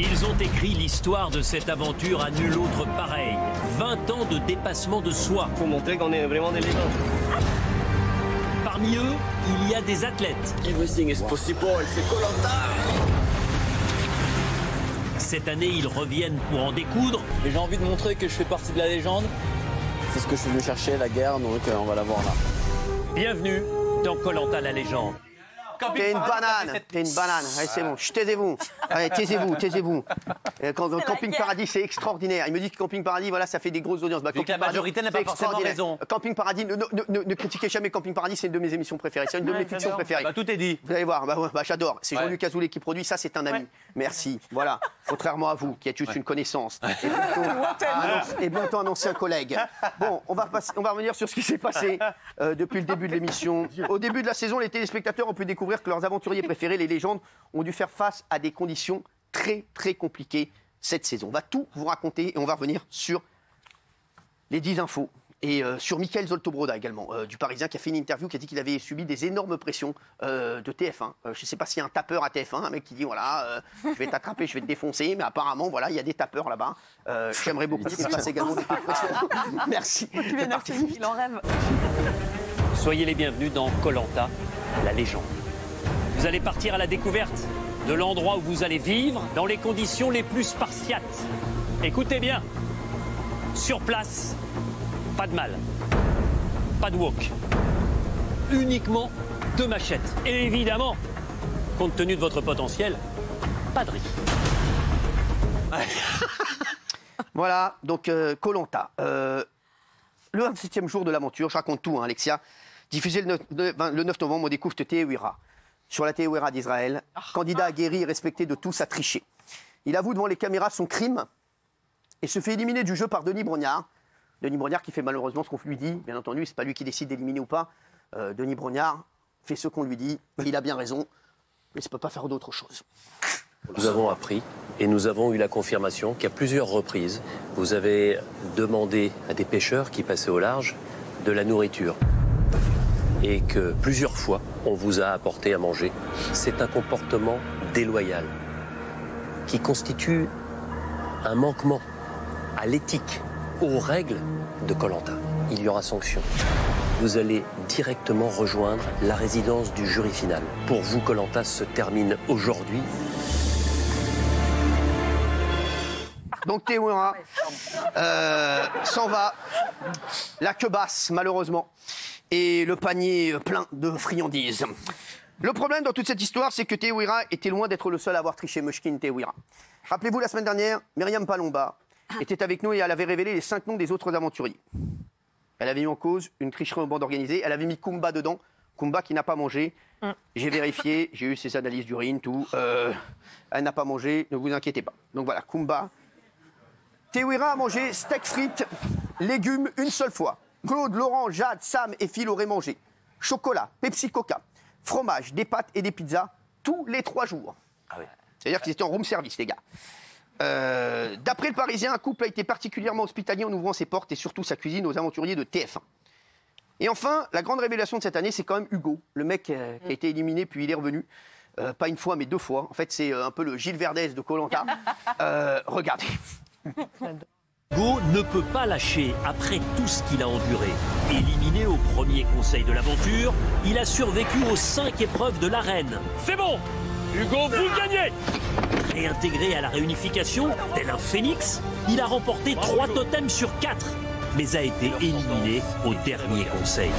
Ils ont écrit l'histoire de cette aventure à nul autre pareil. 20 ans de dépassement de soi. Pour montrer qu'on est vraiment des légendes. Parmi eux, il y a des athlètes. Everything is possible, c'est Koh-Lanta. Cette année, ils reviennent pour en découdre. Et j'ai envie de montrer que je fais partie de la légende. C'est ce que je suis venu chercher, la guerre, donc on va la voir là. Bienvenue dans Koh-Lanta, la légende. T'es une banane, t'es une banane. Allez, c'est bon. Taisez-vous. Allez, taisez-vous, taisez-vous. Camping Paradis, c'est extraordinaire. Il me dit que Camping Paradis, voilà, ça fait des grosses audiences. Donc la majorité n'a pas forcément raison. Camping Paradis, ne critiquez jamais Camping Paradis, c'est une de mes émissions préférées. C'est une de mes fictions préférées. Bah, tout est dit. Vous allez voir, j'adore. C'est Jean-Luc Azoulay qui produit ça, c'est un ami. Merci. Voilà. Contrairement à vous, qui êtes juste une connaissance. Et bientôt un ancien collègue. Bon, on va revenir sur ce qui s'est passé depuis le début de l'émission. Au début de la saison, les téléspectateurs ont pu découvrir que leurs aventuriers préférés, les légendes, ont dû faire face à des conditions très, très compliquées cette saison. On va tout vous raconter et on va revenir sur les 10 infos. Et sur Mickaël Zoltobroda également, du Parisien, qui a fait une interview, qui a dit qu'il avait subi des énormes pressions de TF1. Je ne sais pas s'il y a un tapeur à TF1, un mec qui dit voilà, je vais t'attraper, je vais te défoncer, mais apparemment, voilà, il y a des tapeurs là-bas. J'aimerais beaucoup qu'il se passe également des coups de pression. Merci. Tu viens d'être fini, il en rêve. Soyez les bienvenus dans Koh-Lanta, la légende. Vous allez partir à la découverte de l'endroit où vous allez vivre dans les conditions les plus spartiates. Écoutez bien, sur place, pas de mal, pas de wok, uniquement 2 machettes. Et évidemment, compte tenu de votre potentiel, pas de riz. Voilà, donc Koh-Lanta. Le 27e jour de l'aventure, je raconte tout, hein, Alexia. Diffusé le 9 novembre, on découvre Teouira. Sur la Teouira d'Israël, candidat aguerri et respecté de tous, a triché. Il avoue devant les caméras son crime et se fait éliminer du jeu par Denis Brognard. Denis Brognard qui fait malheureusement ce qu'on lui dit. Bien entendu, c'est pas lui qui décide d'éliminer ou pas. Denis Brognard fait ce qu'on lui dit. Il a bien raison, mais ça ne peut pas faire d'autre chose. Nous avons appris et nous avons eu la confirmation qu'à plusieurs reprises, vous avez demandé à des pêcheurs qui passaient au large de la nourriture. Et que plusieurs fois, on vous a apporté à manger. C'est un comportement déloyal qui constitue un manquement à l'éthique, aux règles de Koh-Lanta. Il y aura sanction. Vous allez directement rejoindre la résidence du jury final. Pour vous, Koh-Lanta se termine aujourd'hui. Donc Teouira s'en va, la queue basse malheureusement, et le panier plein de friandises. Le problème dans toute cette histoire, c'est que Teouira était loin d'être le seul à avoir triché. Mushkin Teouira. Rappelez-vous, la semaine dernière, Myriam Palomba était avec nous et elle avait révélé les 5 noms des autres aventuriers. Elle avait mis en cause une tricherie en bande organisée, elle avait mis Kumba dedans, Kumba qui n'a pas mangé. J'ai vérifié, j'ai eu ses analyses d'urine, tout. Elle n'a pas mangé, ne vous inquiétez pas. Donc voilà, Kumba. Teouira a mangé steak frites, légumes une seule fois. Claude, Laurent, Jade, Sam et Phil auraient mangé chocolat, Pepsi Coca, fromage, des pâtes et des pizzas tous les 3 jours. Ah oui. C'est-à-dire qu'ils étaient en room service, les gars. D'après le Parisien, un couple a été particulièrement hospitalier en ouvrant ses portes et surtout sa cuisine aux aventuriers de TF1. Et enfin, la grande révélation de cette année, c'est quand même Hugo, le mec qui a été éliminé puis il est revenu. Pas une fois, mais 2 fois. En fait, c'est un peu le Gilles Verdez de Koh-Lanta. Regardez. Hugo ne peut pas lâcher après tout ce qu'il a enduré. Éliminé au premier conseil de l'aventure, il a survécu aux 5 épreuves de l'arène. C'est bon, Hugo, vous gagnez. Réintégré à la réunification, tel un phénix, il a remporté 3 totems sur 4, mais a été éliminé au dernier conseil.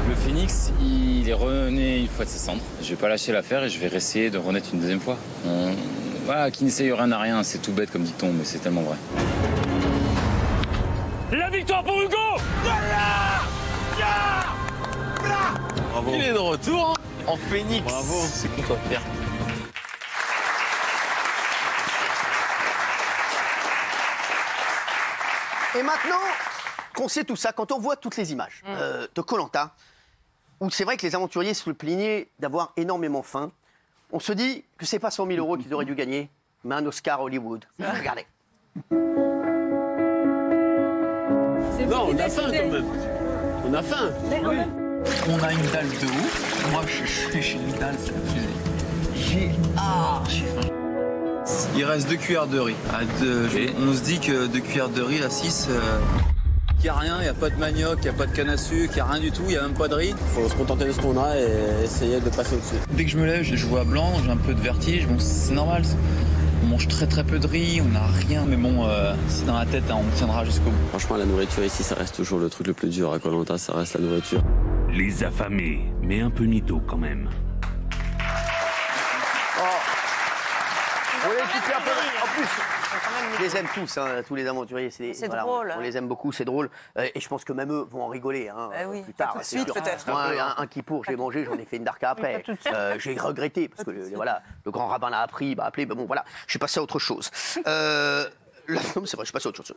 Le phénix, il est rené une fois de ses cendres. Je vais pas lâcher l'affaire et je vais essayer de renaître une 2e fois. Voilà, qui n'essaye rien n'a rien, c'est tout bête comme dit-on, mais c'est tellement vrai. La victoire pour Hugo! Voilà! Bravo. Il est de retour hein, en phénix. Bravo, c'est qu'on doit faire. Et maintenant qu'on sait tout ça, quand on voit toutes les images de Koh-Lanta, où c'est vrai que les aventuriers se plaignaient d'avoir énormément faim, on se dit que c'est pas 100 000 € qu'ils auraient dû gagner, mais un Oscar Hollywood. Regardez. Non, on a faim quand même. On a faim. Oui. On a une dalle de ouf. Moi, je suis chez une dalle, c'est la fusée. J'ai archi faim. Il reste 2 cuillères de riz. On se dit que 2 cuillères de riz à 6, il n'y a rien, il n'y a pas de manioc, il n'y a pas de canne à sucre, il n'y a rien du tout, il n'y a même pas de riz. Il faut se contenter de ce qu'on a et essayer de passer au-dessus. Dès que je me lève, je vois blanc, j'ai un peu de vertige, bon c'est normal. On mange très peu de riz, on n'a rien, mais bon, c'est dans la tête, hein, on tiendra jusqu'au bout. Franchement, la nourriture ici, ça reste toujours le truc le plus dur à Koh Lanta, ça reste la nourriture. Les affamés, mais un peu mytho quand même. Oui, un peu. En plus, je les aime tous, hein, tous les aventuriers. C'est drôle. On les aime beaucoup, c'est drôle. Et je pense que même eux vont en rigoler hein, oui, plus tard. tout de suite peut-être. Moi, un kippour, j'ai mangé, j'en ai fait une darka après. J'ai regretté parce que le grand rabbin l'a appris, m'a appelé. Bon, voilà, je suis passé à autre chose. C'est vrai, je suis passé à autre chose.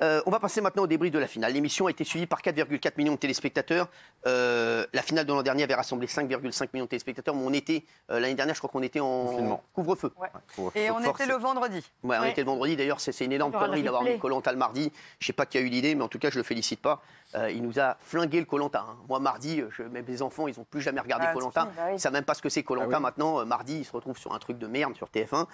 On va passer maintenant au débrief de la finale. L'émission a été suivie par 4,4 millions de téléspectateurs. La finale de l'an dernier avait rassemblé 5,5 millions de téléspectateurs. Mais on était, l'année dernière, je crois qu'on était en couvre-feu. Ouais. Et on était le vendredi. Ouais, on était le vendredi. D'ailleurs, c'est une énorme connerie d'avoir mis Koh Lanta le mardi. Je ne sais pas qui a eu l'idée, mais en tout cas, je ne le félicite pas. Il nous a flingué le Koh Lanta. Hein. Moi, mardi, mes enfants, ils n'ont plus jamais regardé Koh Lanta. Ils ne savent même pas ce que c'est Koh Lanta. Maintenant, mardi, ils se retrouvent sur un truc de merde sur TF1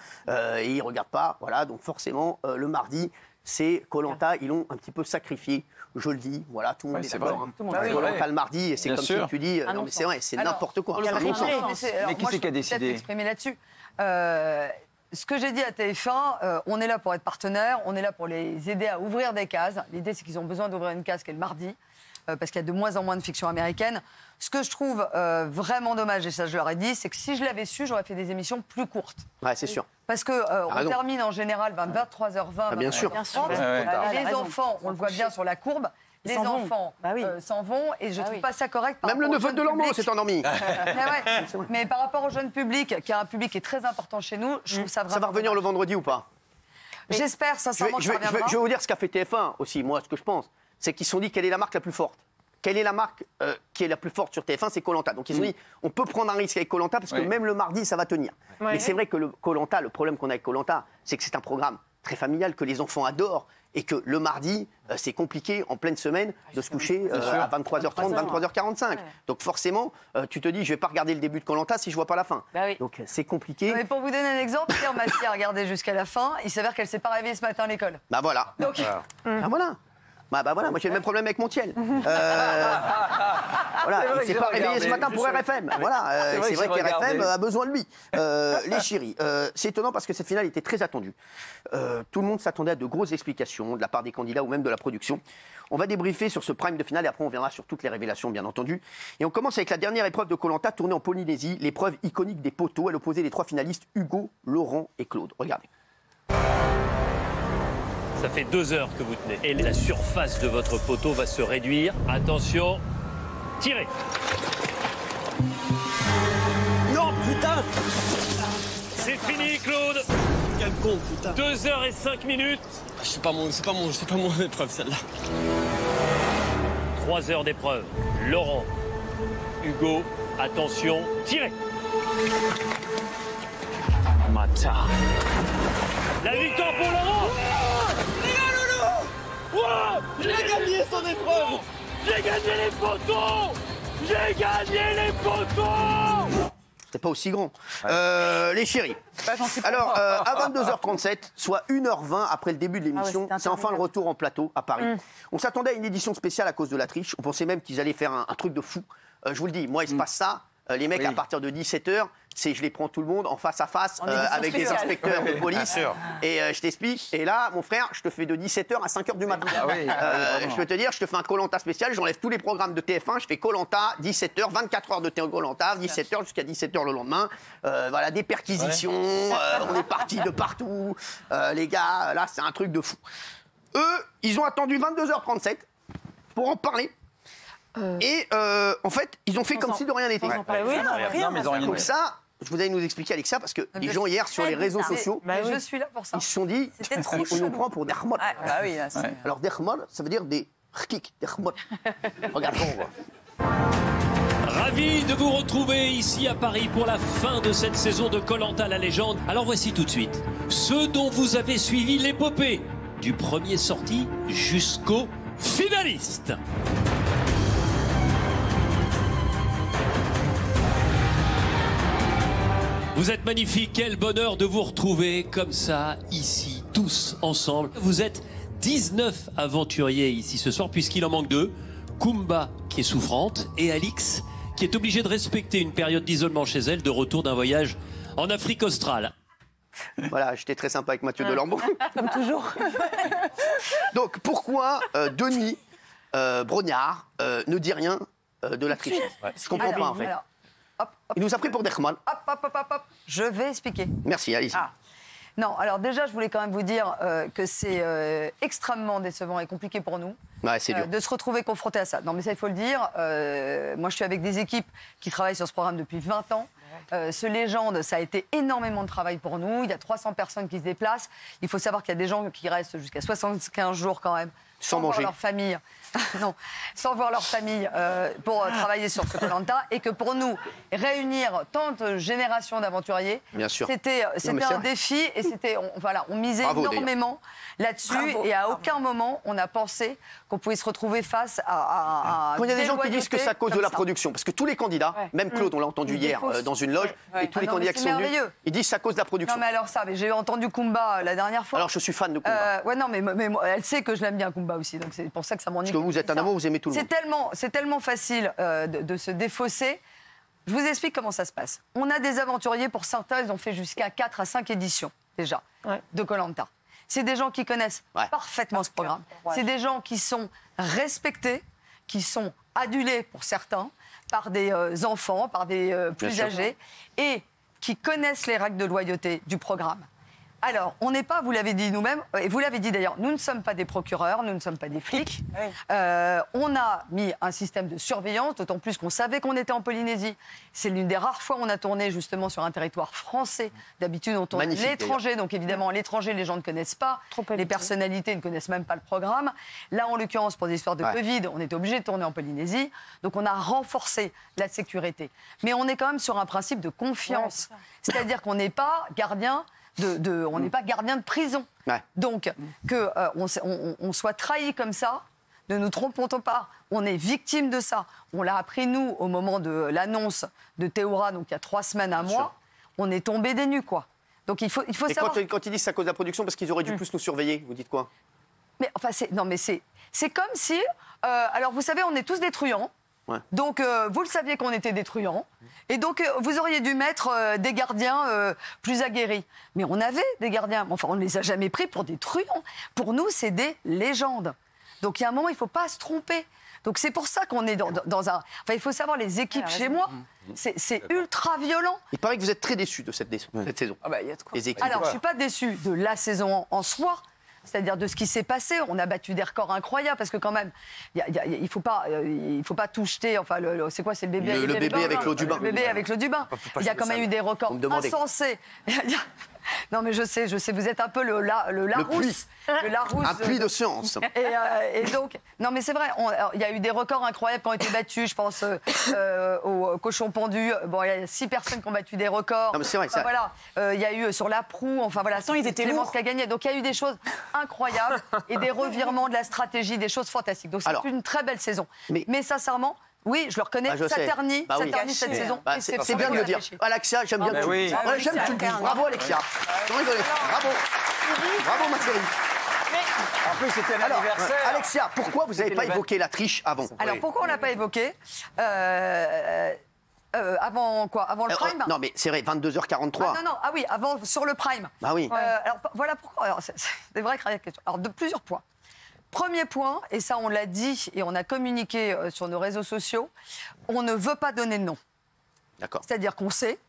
et ils ne regardent pas. Voilà, donc forcément, le mardi, c'est Koh Lanta, ils l'ont un petit peu sacrifié, je le dis, voilà, tout le monde est d'accord. Koh Lanta le mardi, et c'est comme si tu dis, non mais c'est vrai, c'est n'importe quoi. Mais qui c'est qui a décidé ? M'exprimer là-dessus. Ce que j'ai dit à TF1, on est là pour être partenaire, on est là pour les aider à ouvrir des cases. L'idée, c'est qu'ils ont besoin d'ouvrir une case qui est le mardi, parce qu'il y a de moins en moins de fiction américaine. Ce que je trouve vraiment dommage, et ça je leur ai dit, c'est que si je l'avais su, j'aurais fait des émissions plus courtes. Ouais, c'est sûr. Parce qu'on termine en général 23h20, bien sûr. Les enfants, on le voit bien sur la courbe, les enfants s'en vont et je ne trouve pas ça correct. Même le neveu de Lormeau s'est endormi. Mais par rapport au jeune public, qui est un public qui est très important chez nous, je trouve ça vraiment... Ça va revenir le vendredi ou pas ? J'espère sincèrement que ça reviendra. Je vais vous dire ce qu'a fait TF1 aussi, moi, ce que je pense. C'est qu'ils se sont dit quelle est la marque la plus forte. Quelle est la marque qui est la plus forte sur TF1 ? C'est Koh Lanta. Donc ils ont dit, on peut prendre un risque avec Koh Lanta parce que même le mardi, ça va tenir. Mais c'est vrai que Koh Lanta, le problème qu'on a avec Koh Lanta, c'est que c'est un programme très familial que les enfants adorent et que le mardi, c'est compliqué en pleine semaine de se coucher à 23h30, 23h45. Donc forcément, tu te dis, je vais pas regarder le début de Koh Lanta si je vois pas la fin. Donc c'est compliqué. Mais pour vous donner un exemple, hier, ma fille a regardé jusqu'à la fin. Il s'avère qu'elle s'est pas réveillée ce matin à l'école. Bah voilà. Donc voilà. Bah voilà, moi j'ai le même problème avec mon tiel. Voilà, il ne s'est pas réveillé ce matin pour RFM. Voilà, c'est vrai qu'RFM a besoin de lui. Les chéris, c'est étonnant parce que cette finale était très attendue. Tout le monde s'attendait à de grosses explications de la part des candidats ou même de la production. On va débriefer sur ce prime de finale et après on verra sur toutes les révélations bien entendu. Et on commence avec la dernière épreuve de Koh Lanta tournée en Polynésie, l'épreuve iconique des poteaux. Elle opposait les 3 finalistes Hugo, Laurent et Claude. Regardez. Ça fait 2 heures que vous tenez. Et la surface de votre poteau va se réduire. Attention, tirez. Non, putain. C'est fini, Claude. Quel con, putain. 2 heures et 5 minutes. C'est pas mon épreuve, celle-là. 3 heures d'épreuve. Laurent, Hugo, attention, tirez. Mata. La victoire pour Laurent. Wow, j'ai gagné son épreuve. J'ai gagné les poteaux. J'ai gagné les poteaux. C'était pas aussi grand. Les chéris. Alors, à 22h37, soit 1h20 après le début de l'émission, c'est enfin le retour en plateau à Paris. On s'attendait à une édition spéciale à cause de la triche. On pensait même qu'ils allaient faire un truc de fou. Je vous le dis, moi, il se passe ça. Les mecs, à partir de 17h, je les prends tout le monde en face à face avec des inspecteurs de police. Et je t'explique. Et là, mon frère, je te fais de 17h à 5h du matin. Je peux te dire, je te fais un Koh Lanta spécial. J'enlève tous les programmes de TF1. Je fais Koh Lanta, 17h, 24 heures de Koh Lanta, 17h jusqu'à 17h le lendemain. Voilà, des perquisitions. On est partis de partout. Les gars, là, c'est un truc de fou. Eux, ils ont attendu 22h37 pour en parler. Et en fait, ils ont fait comme si de rien n'était. Donc ça, je vous allez nous expliquer, Alexia, parce que les gens hier sur les réseaux sociaux, je suis là pour ça. Ils se sont dit, on nous prend pour des Dermot. Alors Dermot, ça veut dire des rkik, Dermot. Regarde, on voit. Ravi de vous retrouver ici à Paris pour la fin de cette saison de Koh Lanta la légende. Alors voici tout de suite ceux dont vous avez suivi l'épopée, du premier sorti jusqu'au finaliste. Vous êtes magnifiques, quel bonheur de vous retrouver comme ça, ici, tous ensemble. Vous êtes 19 aventuriers ici ce soir, puisqu'il en manque 2. Kumba, qui est souffrante, et Alix, qui est obligée de respecter une période d'isolement chez elle, de retour d'un voyage en Afrique australe. Voilà, j'étais très sympa avec Mathieu Delambeau. Comme toujours. Donc, pourquoi Denis Brognard ne dit rien de la triche? Je comprends pas, en fait. Alors, hop, hop. Il nous a pris pour des khmals. Hop. Je vais expliquer. Merci, allez-y. Non, alors déjà, je voulais quand même vous dire que c'est extrêmement décevant et compliqué pour nous Ouais, c'est dur. de se retrouver confronté à ça. Non, mais ça, il faut le dire. Moi, je suis avec des équipes qui travaillent sur ce programme depuis 20 ans. Ce Légende, ça a été énormément de travail pour nous. Il y a 300 personnes qui se déplacent. Il faut savoir qu'il y a des gens qui restent jusqu'à 75 jours quand même. Sans manger. Voir leur famille. Non, sans voir leur famille pour travailler sur ce Koh-Lanta. Et que pour nous, réunir tant de générations d'aventuriers, c'était un défi. Et on misait énormément là-dessus. Et à aucun moment, on a pensé qu'on pouvait se retrouver face à quand il y a des gens qui disent que c'est à cause de la production, parce que tous les candidats, même Claude, on l'a entendu hier dans une loge, et tous les candidats qui sont venus, ils disent que c'est à cause de la production. Non, mais alors ça, j'ai entendu Kumba la dernière fois. Alors je suis fan de Kumba. Ouais, non, mais elle sait que je l'aime bien, Kumba aussi, donc c'est pour ça que ça m'ennuie. Parce que vous êtes un amour, vous aimez tout le monde. C'est tellement facile de se défausser. Je vous explique comment ça se passe. On a des aventuriers, pour certains, ils ont fait jusqu'à 4 à 5 éditions, déjà, de Koh-Lanta. C'est des gens qui connaissent parfaitement ce programme. C'est des gens qui sont respectés, qui sont adulés, pour certains, par des enfants, par des plus âgés, et qui connaissent les règles de loyauté du programme. Alors, on n'est pas, vous l'avez dit nous-mêmes, et vous l'avez dit d'ailleurs, nous ne sommes pas des procureurs, nous ne sommes pas des flics. On a mis un système de surveillance, d'autant plus qu'on savait qu'on était en Polynésie. C'est l'une des rares fois où on a tourné justement sur un territoire français. D'habitude, on tourne à l'étranger, donc évidemment, à l'étranger, les gens ne connaissent pas, les personnalités ne connaissent même pas le programme. Là, en l'occurrence, pour des histoires de Covid, on était obligé de tourner en Polynésie, donc on a renforcé la sécurité. Mais on est quand même sur un principe de confiance, c'est-à-dire qu'on n'est pas gardien on n'est pas gardien de prison. Donc, qu'on soit trahi comme ça, ne nous trompons pas, on est victime de ça. On l'a appris, nous, au moment de l'annonce de Théoura, donc il y a 3 semaines, un mois, on est tombé des nues, quoi. Donc il faut savoir... Quand ils disent que c'est à cause de la production, parce qu'ils auraient dû plus nous surveiller, vous dites quoi? Mais enfin, c'est comme si... alors, vous savez, on est tous des truands. Donc, vous le saviez qu'on était des truands. Et donc, vous auriez dû mettre des gardiens plus aguerris. Mais on avait des gardiens. Enfin, on ne les a jamais pris pour des truands. Pour nous, c'est des légendes. Donc, il y a un moment, il ne faut pas se tromper. Donc, c'est pour ça qu'on est dans un... Enfin, il faut savoir, les équipes chez moi, c'est ultra violent. Il paraît que vous êtes très déçus de cette saison. Ah bah, y a de quoi. Alors, je ne suis pas déçue de la saison en soi. C'est-à-dire de ce qui s'est passé. On a battu des records incroyables parce que quand même, il faut pas tout jeter. Enfin, c'est quoi, c'est le bébé le bébé avec l'eau du bain. Le bébé avec l'eau du bain. Il y a quand même eu des records insensés. Non, mais je sais, vous êtes un peu le Larousse. Un puits de science. Et donc, non, mais c'est vrai, il y a eu des records incroyables qui ont été battus. Je pense au cochon pendu. Bon, il y a 6 personnes qui ont battu des records. Non, mais c'est vrai, ça. Voilà, il y a eu sur la proue. Enfin voilà, ils étaient lourds. qui a gagné. Donc il y a eu des choses incroyables et des revirements de la stratégie, des choses fantastiques. Donc c'est une très belle saison. Mais sincèrement. Oui, je le reconnais, ça ternit cette saison. C'est bien de le dire. Alexia, j'aime bien que tu le dises. J'aime que tu le dises. Bravo, Alexia. Bravo. Bravo, ma chérie. En plus, c'était un anniversaire. Alexia, pourquoi vous n'avez pas évoqué la triche avant? Alors, pourquoi on ne l'a pas évoqué avant quoi? Avant le prime? Non, mais c'est vrai, 22h43. Ah oui, avant, sur le prime. Ah oui. Alors, voilà pourquoi. Alors, c'est vrai qu'il y a question. Alors, de plusieurs points. Premier point, et ça on l'a dit et on a communiqué sur nos réseaux sociaux, on ne veut pas donner de nom. D'accord. C'est-à-dire qu'on sait...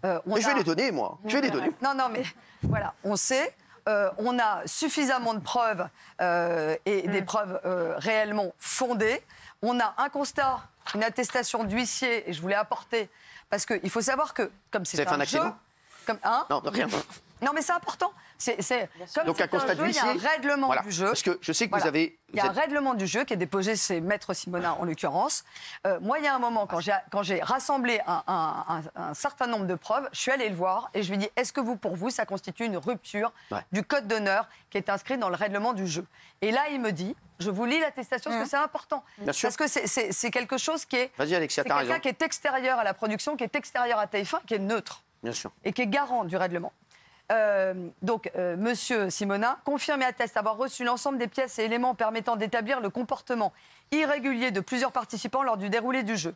je vais les donner, moi. Je vais les donner. Non, mais voilà, on sait, on a suffisamment de preuves et des preuves réellement fondées. On a un constat, une attestation d'huissier, et je voulais apporter, parce qu'il faut savoir que, comme c'est un jeu... Non, rien. Non, mais c'est important. Donc un constat d'huissier. Il y a un règlement du jeu. Parce que je sais que vous avez... Il y a un règlement du jeu qui est déposé chez Maître Simonin, en l'occurrence. Moi, il y a un moment, quand j'ai rassemblé un certain nombre de preuves, je suis allée le voir et je lui ai dit, est-ce que pour vous, ça constitue une rupture du code d'honneur qui est inscrit dans le règlement du jeu? Et là, il me dit, je vous lis l'attestation parce que c'est important. Parce que c'est quelque chose qui est... Vas-y, Alexia, t'as raison. C'est quelqu'un qui est extérieur à la production, qui est extérieur à TF1, qui est neutre. Bien sûr. Et qui est garant du règlement. Monsieur Simonin confirme et atteste avoir reçu l'ensemble des pièces et éléments permettant d'établir le comportement irrégulier de plusieurs participants lors du déroulé du jeu.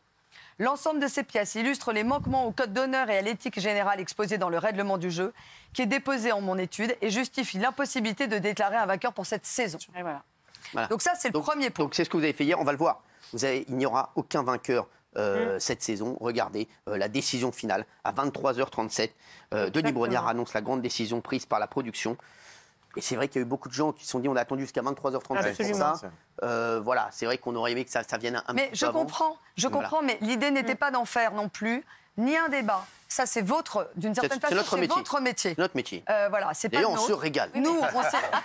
L'ensemble de ces pièces illustre les manquements au code d'honneur et à l'éthique générale exposés dans le règlement du jeu, qui est déposé en mon étude et justifie l'impossibilité de déclarer un vainqueur pour cette saison. Et voilà. Voilà. Donc ça, c'est le premier point. Donc c'est ce que vous avez fait hier, on va le voir. Il n'y aura aucun vainqueur cette saison. Regardez la décision finale à 23h37. Denis Brognard annonce la grande décision prise par la production. Et c'est vrai qu'il y a eu beaucoup de gens qui se sont dit on a attendu jusqu'à 23h37 pour ça. Voilà, c'est vrai qu'on aurait aimé que ça vienne un mais petit peu avant. Je comprends, mais l'idée n'était pas d'en faire non plus ni un débat. Ça, c'est d'une certaine façon, c'est votre métier. Notre métier. Voilà, c'est pas D'ailleurs, le on nôtre. se régale. Nous,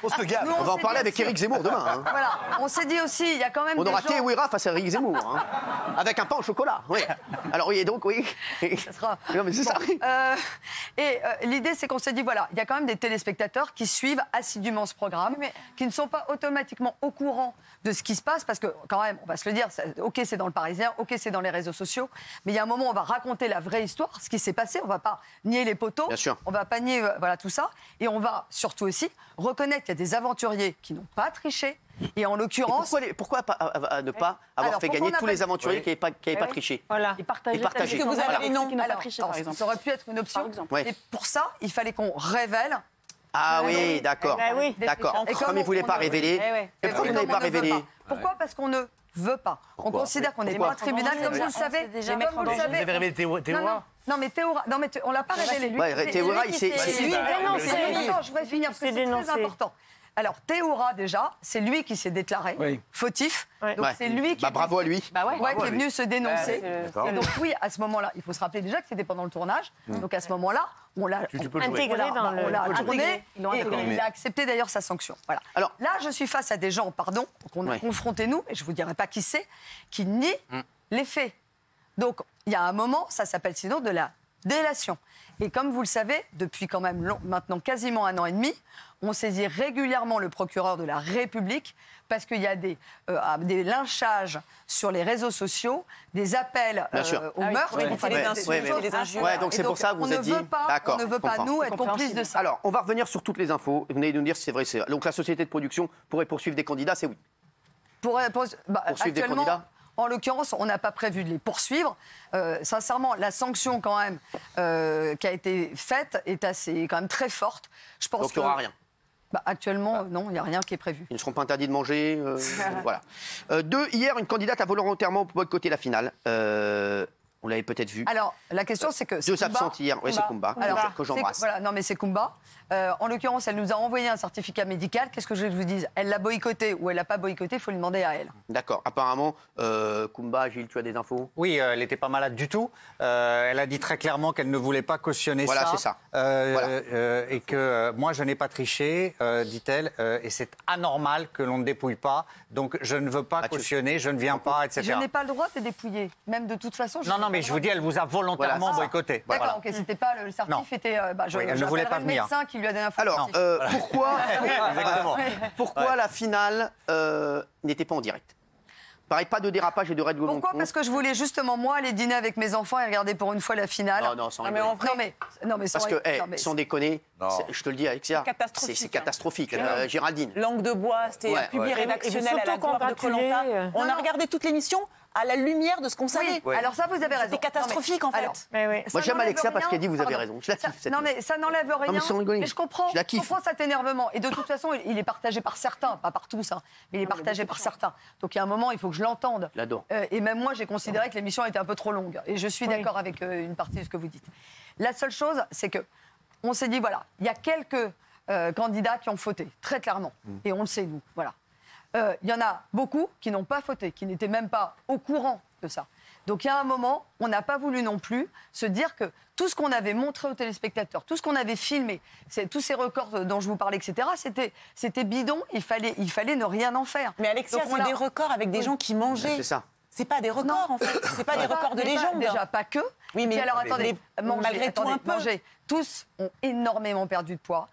on se gave. On va en parler avec Éric Zemmour demain. Hein. Voilà, on s'est dit aussi, il y a quand même on des aura gens... Théouira face à Éric Zemmour, hein. Avec un pain au chocolat. Oui. Alors oui, et donc oui. Ça sera... Non, mais c'est ça. L'idée, c'est qu'on s'est dit, voilà, il y a quand même des téléspectateurs qui suivent assidûment ce programme, qui ne sont pas automatiquement au courant de ce qui se passe, parce que quand même, on va se le dire, ok, c'est dans le Parisien, ok, c'est dans les réseaux sociaux, mais il y a un moment, on va raconter la vraie histoire, ce qui s'est passé, on va pas nier les poteaux, on va pas nier voilà, tout ça, et on va surtout aussi reconnaître qu'il y a des aventuriers qui n'ont pas triché, et en l'occurrence... Pourquoi ne pas avoir fait gagner tous les aventuriers qui n'avaient pas triché? Voilà. Et partager. Parce que vous avez les noms qui n'ont pas triché, par exemple. Ça aurait pu être une option. Et pour ça, il fallait qu'on révèle... Ah oui, d'accord. D'accord. Comme ils ne voulaient pas révéler. Et pourquoi vous n'avez pas révélé? Pourquoi? Parce qu'on ne veut pas. On considère qu'on est un tribunal, comme vous le savez. Vous avez révélé Théoura? Non, mais Théoura, on l'a pas révélé. Lui, Théoura, il s'est dénoncé. Je voudrais finir parce que c'est très important. Alors, Théoura, déjà, c'est lui qui s'est déclaré fautif. Donc, c'est lui qui. Bravo à lui. Qui est venu se dénoncer. Et donc, oui, à ce moment-là, il faut se rappeler déjà que c'était pendant le tournage. Donc, à ce moment-là, on l'a intégré dans le. On l'a tourné. Il a accepté d'ailleurs sa sanction. Voilà. Alors, là, je suis face à des gens, pardon, qu'on a confrontés, nous, et je ne vous dirai pas qui c'est, qui nient les faits. Donc, il y a un moment, ça s'appelle sinon de la délation. Et comme vous le savez, depuis quand même maintenant quasiment 1 an et demi, on saisit régulièrement le procureur de la République parce qu'il y a des lynchages sur les réseaux sociaux, des appels au meurtre, des injures. Donc c'est pour ça que vous êtes dit... On ne veut pas, nous, être complices de ça. Alors, on va revenir sur toutes les infos. Vous venez de nous dire si c'est vrai. Donc la société de production pourrait poursuivre des candidats, c'est oui. Poursuivre des candidats. En l'occurrence, on n'a pas prévu de les poursuivre. Sincèrement, la sanction quand même qui a été faite est quand même très forte. Je pense donc il n'y aura rien. Actuellement, non, il n'y a rien qui est prévu. Ils ne seront pas interdits de manger. Voilà. Hier, une candidate a volontairement boycotté la finale. On l'avait peut-être vu. Alors, la question, c'est que... Deux absentes hier. Oui, c'est Kumba, que j'embrasse. Voilà, non, mais c'est Kumba. En l'occurrence, elle nous a envoyé un certificat médical. Qu'est-ce que je vous dise? Elle l'a boycotté ou elle l'a pas boycotté, il faut lui demander à elle. D'accord. Apparemment, Kumba, Gilles, tu as des infos? Oui, elle n'était pas malade du tout. Elle a dit très clairement qu'elle ne voulait pas cautionner ça. Voilà, c'est ça. Et que moi, je n'ai pas triché, dit-elle, et c'est anormal que l'on ne dépouille pas. Donc, je ne veux pas cautionner, je ne viens pas, etc. Je n'ai pas le droit de dépouiller. Même de toute façon... Non, mais je vous dis, elle vous a volontairement boycotté. D'accord, ok, c'était pas le certif, était... elle ne voulait pas venir. Qui lui a donné un alors, pourquoi la finale n'était pas en direct? Pareil, pas de dérapage et de règlement. Pourquoi? Parce que je voulais justement, moi, aller dîner avec mes enfants et regarder pour une fois la finale. Non, sans rigoler. Parce que, sans déconner, je te le dis, Alexia, c'est catastrophique. Géraldine. Langue de bois, c'était publié rédactionnel à la gloire de Koh-Lanta. On a regardé toute l'émission à la lumière de ce qu'on savait. Alors ça, vous avez raison. C'était catastrophique, en fait. Moi, j'aime Alexia parce qu'elle dit vous avez raison. Je la kiffe. Non, mais ça n'enlève rien. Mais je comprends cet énervement. Et de toute façon, il est partagé par certains, pas par tous, mais il est partagé par certains. Donc il y a un moment, il faut que je l'entende. Et même moi, j'ai considéré que l'émission était un peu trop longue. Et je suis d'accord avec une partie de ce que vous dites. La seule chose, c'est que on s'est dit, voilà, il y a quelques candidats qui ont fauté, très clairement. Et on le sait, nous. Voilà. Il y en a beaucoup qui n'ont pas fauté, qui n'étaient même pas au courant de ça. Donc il y a un moment, on n'a pas voulu non plus se dire que tout ce qu'on avait montré aux téléspectateurs, tout ce qu'on avait filmé, tous ces records dont je vous parlais, etc., c'était bidon, il fallait ne rien en faire. Mais Alexia, c'est des records avec des gens qui mangeaient. C'est ça. C'est pas des records, en fait. C'est pas des records de légende. Déjà, pas que. Oui, mais alors, attendez, malgré tout un peu. Tous ont énormément perdu de poids.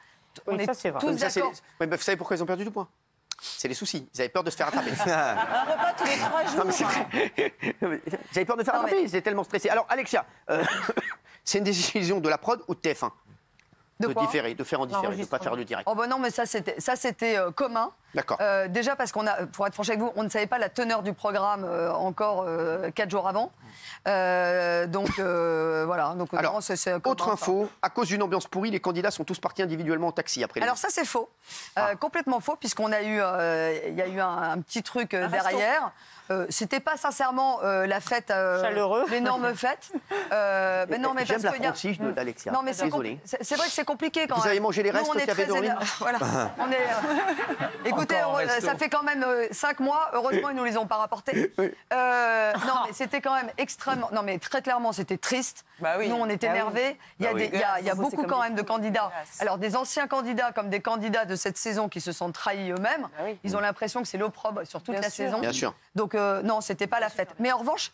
Oui, ça, c'est vrai. Tous d'accord. Vous savez pourquoi ils ont perdu du poids? C'est les soucis. Ils avaient peur de se faire attraper. Un repas tous les 3 jours. Ils avaient peur de se faire attraper. Ils étaient tellement stressés. Alors, Alexia, C'est une décision de la prod ou de TF1 De quoi différer, de faire en différé, de ne pas faire le direct. Oh ben non, mais ça c'était commun. D'accord. Déjà parce pour être franche avec vous, on ne savait pas la teneur du programme encore 4 jours avant. Donc voilà. Donc, alors, non, c'est autre info, à cause d'une ambiance pourrie, les candidats sont tous partis individuellement en taxi après. Alors ça c'est faux, complètement faux, puisqu'on a eu, il y a eu un petit truc derrière. C'était pas sincèrement la fête, l'énorme fête. Mais non, mais j'aime parce la franchise d'Alexia. Non, mais c'est vrai que c'est compliqué quand même. Vous avez mangé les restes qu'il y avait dans les... Voilà. On est. Écoutez, ça fait quand même 5 mois. Heureusement, ils nous les ont pas rapportés. Non, mais c'était quand même extrêmement. Non, mais très clairement, c'était triste. Bah oui. Nous, on est énervés. Il y a beaucoup quand même de candidats. Alors, des anciens candidats comme des candidats de cette saison qui se sont trahis eux-mêmes. Ils ont l'impression que c'est l'opprobre sur toute la saison. Bien sûr. Donc non, c'était pas la fête. Mais en revanche,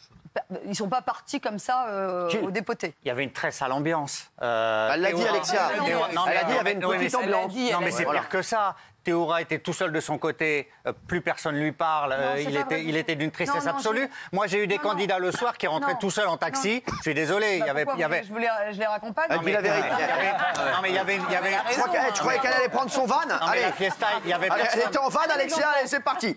ils sont pas partis comme ça au dépoté. Il y avait une très sale ambiance. Elle l'a dit, Alexia. Elle a dit qu'il y avait une petite ambiance. Non, mais c'est pire que ça. Théoura était tout seul de son côté, plus personne lui parle, il était d'une tristesse absolue. Moi, j'ai eu des candidats le soir qui rentraient tout seuls en taxi. Je suis désolé, il y avait... Je les raccompagne. Elle dit la vérité. Non, mais il y avait... Tu croyais qu'elle allait prendre son van? Allez, la fiesta, il y avait personne. Elle était en van, Alexia, allez, c'est parti.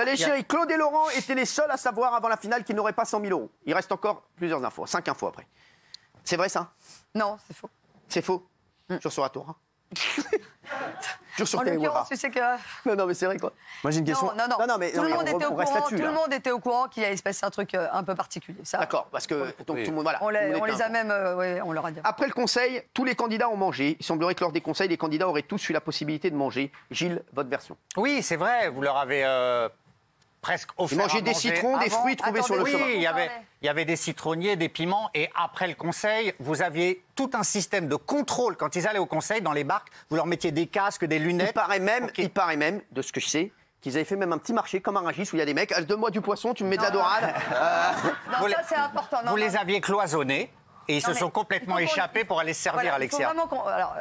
Les chéris, Claude et Laurent étaient les seuls à savoir avant la finale qu'ils n'auraient pas 100 000 €. Il reste encore plusieurs infos, 5 infos après. C'est vrai ça? Non, c'est faux. C'est faux? Jure sur la tour. Jure sur en l'occurrence, tu sais que... Non, mais c'est vrai quoi. Moi j'ai une question. Non, mais tout le monde était au courant. Tout là. Le monde était au courant qu'il allait se passer un truc un peu particulier. D'accord, parce que donc, tout le monde, voilà. On les a même, on leur a dit. Après le conseil, tous les candidats ont mangé. Il semblerait que lors des conseils, les candidats auraient tous eu la possibilité de manger. Gilles, votre version? Oui, c'est vrai. Vous leur avez presque offert. Manger des citrons, des fruits trouvés sur le chemin. Oui, il y avait des citronniers, des piments. Et après le conseil, vous aviez tout un système de contrôle. Quand ils allaient au conseil, dans les barques, vous leur mettiez des casques, des lunettes. Il paraît même, de ce que je sais, qu'ils avaient fait même un petit marché comme un Rungis où il y a des mecs, donne-moi du poisson, tu me mets de la dorade. Non, ça c'est important. Vous les aviez cloisonnés. Et ils se sont complètement échappés pour aller se servir, Alexia. Alors,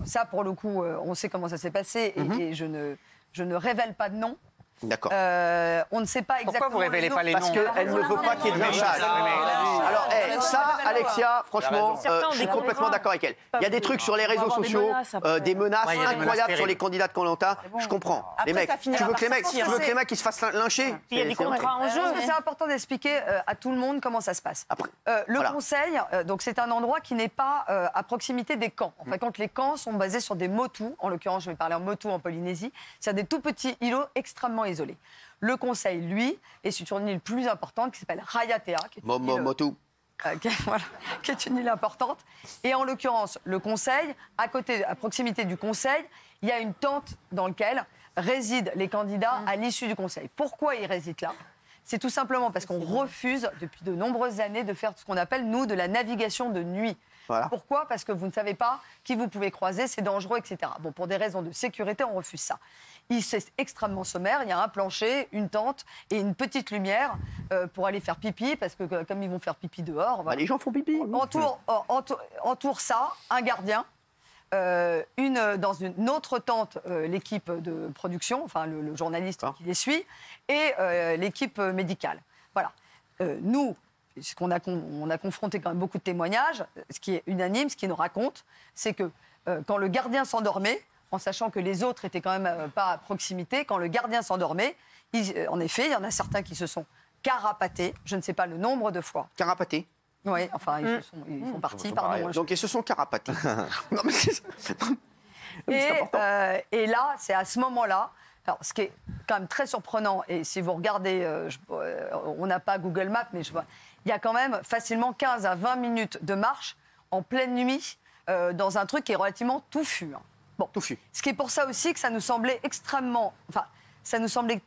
ça, pour le coup, on sait comment ça s'est passé et je ne révèle pas de nom. D'accord. On ne sait pas exactement. Pourquoi vous ne révélez pas les noms? Parce qu'elle ne veut pas qu'il y ait de lynchage. Alors, ça, Alexia, franchement, je suis complètement d'accord avec elle. Il y a des trucs sur les réseaux sociaux, des menaces incroyables sur les candidats de Koh-Lanta. Je comprends. Les mecs, tu veux que les mecs ils se fassent lyncher? Il y a des contrats en jeu. C'est important d'expliquer à tout le monde comment ça se passe. Le conseil, donc c'est un endroit qui n'est pas à proximité des camps. En fait, quand les camps sont basés sur des motus, en l'occurrence, je vais parler en motu en Polynésie, c'est des tout petits îlots extrêmement isolés. Le conseil, lui, est sur une île plus importante qui s'appelle Raiatea, qui est une île importante. Et en l'occurrence, le conseil, à proximité du conseil, il y a une tente dans laquelle résident les candidats à l'issue du conseil. Pourquoi ils résident là? C'est tout simplement parce qu'on refuse depuis de nombreuses années de faire ce qu'on appelle, nous, de la navigation de nuit. Voilà. Pourquoi? Parce que vous ne savez pas qui vous pouvez croiser, c'est dangereux, etc. Bon, pour des raisons de sécurité, on refuse ça. C'est extrêmement sommaire, il y a un plancher, une tente et une petite lumière pour aller faire pipi, parce que comme ils vont faire pipi dehors... Voilà. Les gens font pipi. Entoure ça, un gardien, dans une autre tente, l'équipe de production, enfin le journaliste qui les suit, et l'équipe médicale. Voilà. Nous... On a confronté quand même beaucoup de témoignages. Ce qui est unanime, ce qui nous raconte, c'est que quand le gardien s'endormait, en sachant que les autres étaient quand même pas à proximité, quand le gardien s'endormait, en effet, il y en a certains qui se sont carapatés, je ne sais pas le nombre de fois. Carapatés? Oui, enfin, ils sont partis, pardon. Donc ils se sont carapatés. Non, mais et là, c'est à ce moment-là. Alors, ce qui est quand même très surprenant, et si vous regardez, on n'a pas Google Maps, mais il y a quand même facilement 15 à 20 minutes de marche en pleine nuit dans un truc qui est relativement touffu. Hein. Bon, touffu. Ce qui est pour ça aussi que ça nous semblait extrêmement... Enfin, ça nous semblait,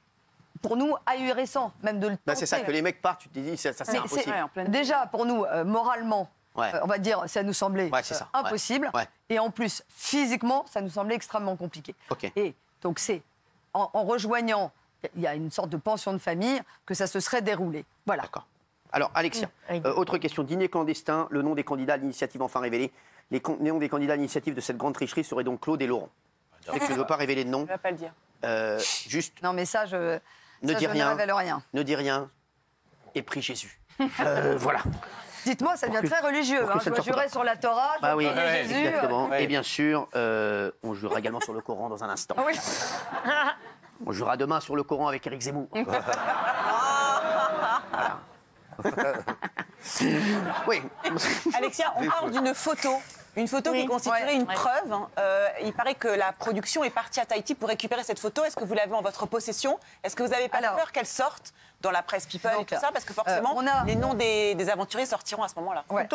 pour nous, ahurissant, même de le tenter. C'est ça, que les mecs partent, tu te dis, ça c'est impossible. Déjà, pour nous, moralement, on va dire, ça nous semblait impossible. Ouais. Et en plus, physiquement, ça nous semblait extrêmement compliqué. Okay. Et donc, c'est... En rejoignant, il y a une sorte de pension de famille, que ça se serait déroulé. Voilà. D'accord. Alors, Alexia, autre question. Dîner clandestin, le nom des candidats à l'initiative enfin révélé. Les noms des candidats à l'initiative de cette grande tricherie seraient donc Claude et Laurent. Je sais que tu ne veux pas révéler de nom. Je ne vais pas le dire. Juste. Non, mais ça, je ne révèle rien. Ne dis rien. Et prie Jésus. Voilà. Dites-moi, ça devient très religieux. Pour que Hein. ça Je ne dois sorte jurer pas. sur la Torah, je Bah oui, dois prier Jésus. exactement. Et bien sûr, on jurera également sur le Coran dans un instant. Oui. On jouera demain sur le Coran avec Éric Zemmour. Voilà. Oui. Alexia, on parle d'une photo. Une photo qui constituerait une preuve. Hein. Il paraît que la production est partie à Tahiti pour récupérer cette photo. Est-ce que vous l'avez en votre possession? Est-ce que vous n'avez pas peur qu'elle sorte dans la presse People et tout ça? Parce que forcément, les noms des aventuriers sortiront à ce moment-là. Ouais,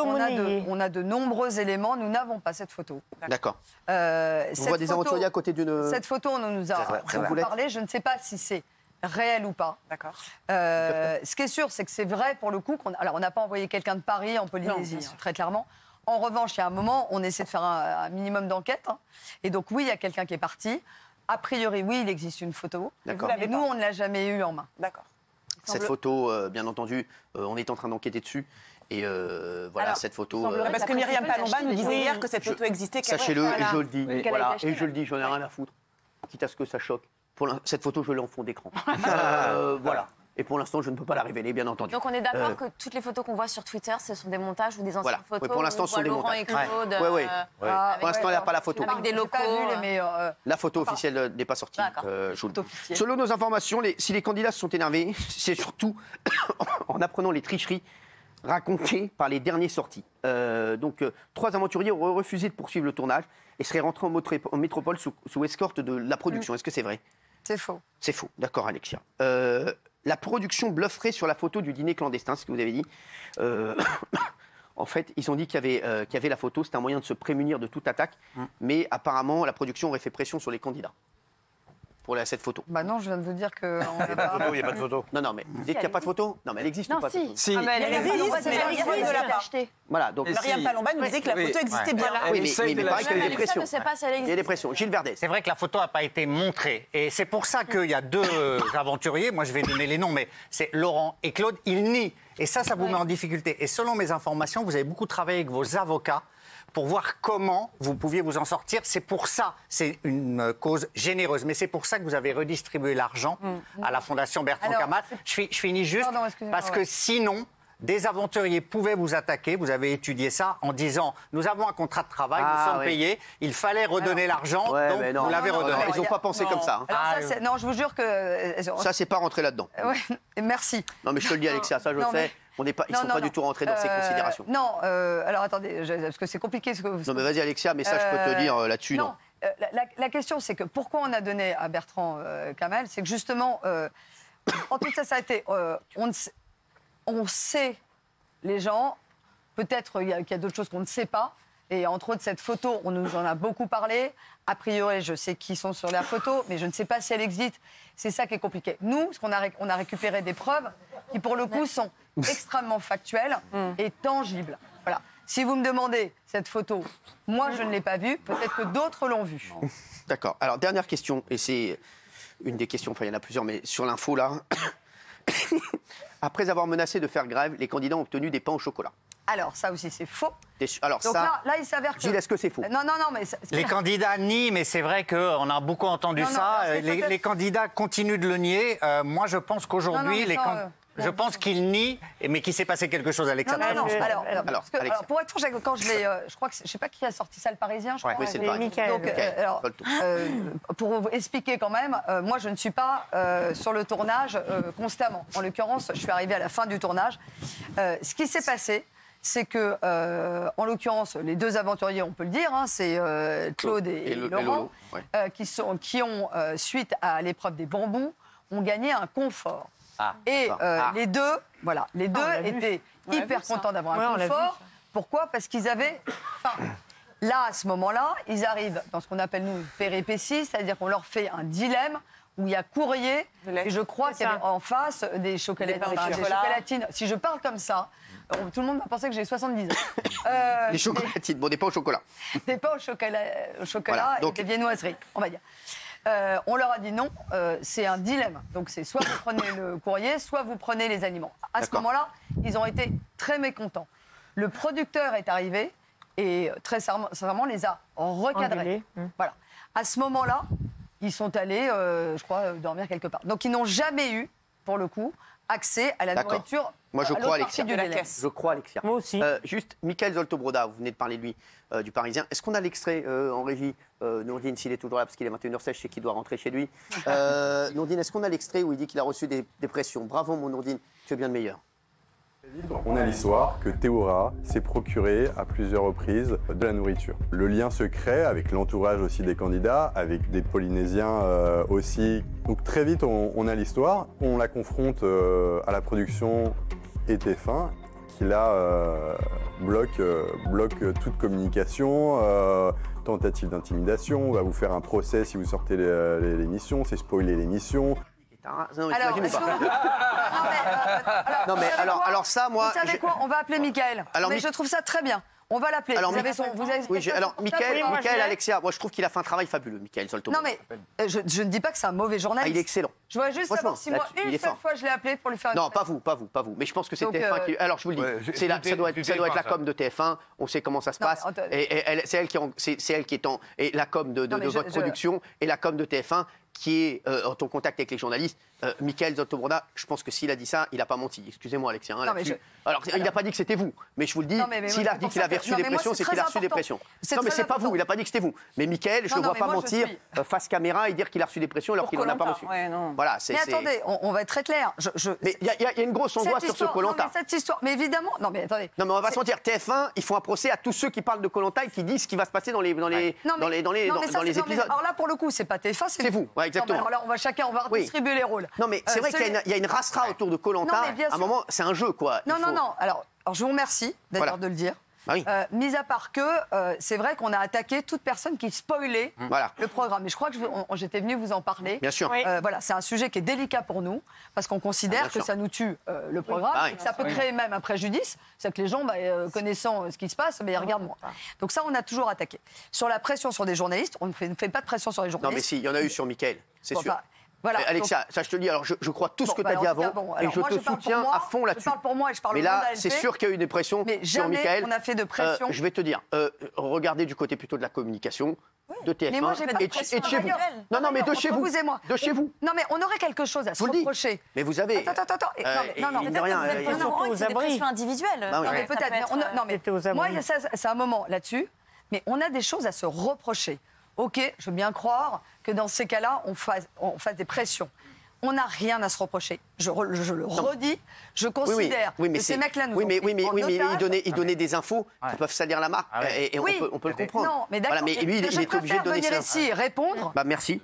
on a de nombreux éléments. Nous n'avons pas cette photo. D'accord. On voit des aventuriers à côté d'une... Cette photo, on nous a parlé. Je ne sais pas si c'est réel ou pas. D'accord. Ce qui est sûr, c'est que c'est vrai pour le coup. Alors, on n'a pas envoyé quelqu'un de Paris en Polynésie, très clairement. En revanche, il y a un moment, on essaie de faire un minimum d'enquête. Hein. Et donc, oui, il y a quelqu'un qui est parti. A priori, oui, il existe une photo. D'accord. Mais nous, on ne l'a jamais eu en main. D'accord. Cette photo, bien entendu, on est en train d'enquêter dessus. Et voilà, alors, cette photo... parce que Myriam Palomba nous disait hier que cette photo existait. Sachez-le, et je le dis. Voilà, et je le dis, j'en ai rien à foutre. Quitte à ce que ça choque. Cette photo, je l'ai en fond d'écran. Voilà. Et pour l'instant, je ne peux pas la révéler, bien entendu. Donc on est d'accord que toutes les photos qu'on voit sur Twitter, ce sont des montages ou des anciennes photos. Oui, pour l'instant, ce sont des Laurent montages. et Claude. Oui. Pour l'instant, il n'y a pas la photo. Avec des locaux. La photo officielle n'est pas sortie. Selon nos informations, si les candidats se sont énervés, c'est surtout en apprenant les tricheries racontées par les derniers sortis. Donc, 3 aventuriers auraient refusé de poursuivre le tournage et seraient rentrés en métropole sous escorte de la production. Est-ce que c'est vrai? C'est faux. C'est faux, d'accord, Alexia. La production blufferait sur la photo du dîner clandestin, ce que vous avez dit. En fait, ils ont dit qu'il y avait la photo, c'était un moyen de se prémunir de toute attaque, mais apparemment, la production aurait fait pression sur les candidats pour cette photo. Bah non, je viens de vous dire que... Il n'y a pas de photo. Non, mais vous dites qu'il n'y a pas de photo? Non, mais elle existe ou pas? Si. Mais elle existe, mais elle l'a pas achetée. Voilà, donc... Myriam Palomba nous disait que la photo existait bien. Oui, mais il paraît qu'il y a des pressions. Il y a des pressions. Gilles Verdez. C'est vrai que la photo n'a pas été montrée. Et c'est pour ça qu'il y a 2 aventuriers, moi je vais donner les noms, mais c'est Laurent et Claude, ils nient. Et ça vous met en difficulté. Et selon mes informations, vous avez beaucoup travaillé avec vos avocats pour voir comment vous pouviez vous en sortir. C'est pour ça, c'est une cause généreuse, mais c'est pour ça que vous avez redistribué l'argent à la Fondation Bertrand Kamal. Je finis juste, parce que sinon, des aventuriers pouvaient vous attaquer. Vous avez étudié ça en disant, nous avons un contrat de travail, nous sommes payés, il fallait redonner l'argent, donc vous l'avez redonné. Ils n'ont pas pensé comme ça. Alors non, je vous jure que... Ça, c'est pas rentré là-dedans. Merci. Non, mais je te le dis, Alexia, ça je sais. Ils ne sont pas du tout rentrés dans ces considérations. Non, alors attendez, parce que c'est compliqué. Non, mais vas-y, Alexia, mais ça, je peux te dire là-dessus, non. La question, c'est que pourquoi on a donné à Bertrand Kamal, c'est que justement, en tout ça, ça a été... on sait, les gens, peut-être qu'il y a d'autres choses qu'on ne sait pas, et entre autres, cette photo, on nous en a beaucoup parlé. A priori, je sais qui sont sur la photo, mais je ne sais pas si elle existe. C'est ça qui est compliqué. Nous, on a récupéré des preuves qui, pour le coup, sont extrêmement factuelles et tangibles. Voilà. Si vous me demandez cette photo, moi, je ne l'ai pas vue. Peut-être que d'autres l'ont vue. D'accord. Alors, dernière question, et c'est une des questions, enfin, il y en a plusieurs, mais sur l'info, là... Après avoir menacé de faire grève, les candidats ont obtenu des pains au chocolat. Alors, ça aussi, c'est faux. Alors, donc ça, là, il s'avère que... Gilles, est-ce que c'est faux? Non, mais... Les candidats nient, mais c'est vrai qu'on a beaucoup entendu ça. Les candidats continuent de le nier. Moi, je pense qu'aujourd'hui, je pense qu'ils nient, mais qu'il s'est passé quelque chose à l'extérieur. Non. Alors, pour être franc, quand je l'ai... je crois que... Je ne sais pas qui a sorti ça, le Parisien, je crois. Oui, c'est le Parisien. Donc, pour vous expliquer quand même, moi, je ne suis pas sur le tournage constamment. En l'occurrence, je suis arrivée à la fin du tournage. Ce qui s'est passé, c'est que, en l'occurrence, les 2 aventuriers, on peut le dire, hein, c'est Claude et Laurent, qui ont, suite à l'épreuve des bambous, ont gagné un confort. Les deux étaient hyper contents d'avoir un confort. Pourquoi? Parce qu'ils avaient faim. Là, à ce moment-là, ils arrivent dans ce qu'on appelle, nous, une péripétie, c'est-à-dire qu'on leur fait un dilemme où il y a courrier, et je crois qu'il y avait en face des chocolatines. Si je parle comme ça, tout le monde va penser que j'ai 70 ans. Les chocolatines, des pains au chocolat. Des pains au chocolat voilà, et des viennoiseries, on va dire. On leur a dit non, c'est un dilemme. Donc c'est soit vous prenez le courrier, soit vous prenez les aliments. À ce moment-là, ils ont été très mécontents. Le producteur est arrivé et très sincèrement les a recadrés. Voilà. À ce moment-là, ils sont allés, je crois, dormir quelque part. Donc ils n'ont jamais eu, pour le coup, accès à la nourriture Moi, je crois Alexia. de la caisse. Je crois Alexia. Moi aussi. Juste, Mickaël Zolto-Broda, vous venez de parler de lui, du Parisien. Est-ce qu'on a l'extrait en régie Nourdine, s'il est toujours là, parce qu'il est 21h16, je sais qu'il doit rentrer chez lui. Nourdine, est-ce qu'on a l'extrait où il dit qu'il a reçu des pressions? Bravo, mon Nourdine, tu es bien le meilleur. On a l'histoire que Théora s'est procuré à plusieurs reprises de la nourriture. Le lien se crée avec l'entourage aussi des candidats, avec des Polynésiens aussi. Donc très vite, on a l'histoire, on la confronte à la production et TF1, qui là bloque toute communication, tentative d'intimidation, on va vous faire un procès si vous sortez l'émission, c'est spoiler l'émission. Non, mais alors ça, moi... Vous savez quoi? On va appeler Mickaël. Mais je trouve ça très bien. On va l'appeler. Alors, Mickaël, Alexia, moi je trouve qu'il a fait un travail fabuleux, Mickaël Zolto. Non mais je ne dis pas que c'est un mauvais journaliste. Il est excellent. Je voudrais juste savoir si moi, une seule fois, je l'ai appelé pour lui faire une... Non, pas vous. Mais je pense que c'est TF1 qui... Alors, je vous le dis, ça doit être la com de TF1, on sait comment ça se passe. Et c'est elle qui est en... Et la com de votre production et la com de TF1 qui est en contact avec les journalistes. Mickaël Zolto-Broda, je pense que s'il a dit ça, il n'a pas menti. Excusez-moi, Alexia. Alors, il n'a pas dit que c'était vous, mais je vous le dis, s'il a dit qu'il avait reçu des pressions, c'est qu'il a reçu des pressions. Non, mais c'est pas vous, il n'a pas dit que c'était vous. Mais Mickaël, je ne le vois pas mentir face caméra et dire qu'il a reçu des pressions alors qu'il n'en a pas reçu. Voilà, mais attendez, on va être très clair. Mais il y a une grosse angoisse sur ce Koh-Lanta. Cette histoire, mais évidemment. Non, mais attendez. Non, mais on va pas se mentir. TF1, ils font un procès à tous ceux qui parlent de Koh-Lanta et qui disent ce qui va se passer dans les épisodes. Alors là, pour le coup, c'est pas TF1, c'est vous. Exactement. Alors là, on va redistribuer les rôles. Non, mais c'est vrai qu'il y a une rassera autour de Koh-Lanta. À un moment, c'est un jeu, quoi. Non. Alors, je vous remercie d'ailleurs de le dire. Mis à part que c'est vrai qu'on a attaqué toute personne qui spoilait le programme. Et je crois que j'étais venue vous en parler. Bien sûr. Voilà, c'est un sujet qui est délicat pour nous parce qu'on considère que ça nous tue le programme, et que ça peut créer même un préjudice. C'est que les gens, connaissant ce qui se passe, regarde-moi. Donc ça, on a toujours attaqué. Sur la pression sur des journalistes, on ne fait pas de pression sur les journalistes. Non, mais si, il y en a eu sur Mickaël, c'est sûr. Voilà, Alexia, ça je te le dis, alors je crois tout ce que tu as dit avant et je te soutiens à fond là-dessus. Je parle pour moi et je parle mais là, c'est sûr qu'il y a eu des pressions sur Mickaël. On a fait de pression. Je vais te dire, regardez du côté plutôt de la communication, de TF1 mais moi, j'ai pas et de chez vous. Non, mais de chez vous. Vous et moi. De chez vous. Non, mais on aurait quelque chose à se reprocher. Mais vous avez. Attends. Non, peut-être que vous êtes des pressions individuelles. Non, mais peut-être. Non, mais moi, c'est un moment là-dessus, mais on a des choses à se reprocher. Ok, je veux bien croire que dans ces cas-là, on fasse des pressions. On n'a rien à se reprocher. Je le redis, je considère que ces mecs-là nous ont pris en otage. Ils donnaient des infos qui peuvent salir la marque et on peut le comprendre. Non, mais d'accord. Mais lui, il était obligé de donner ça. venir ici et répondre. Merci.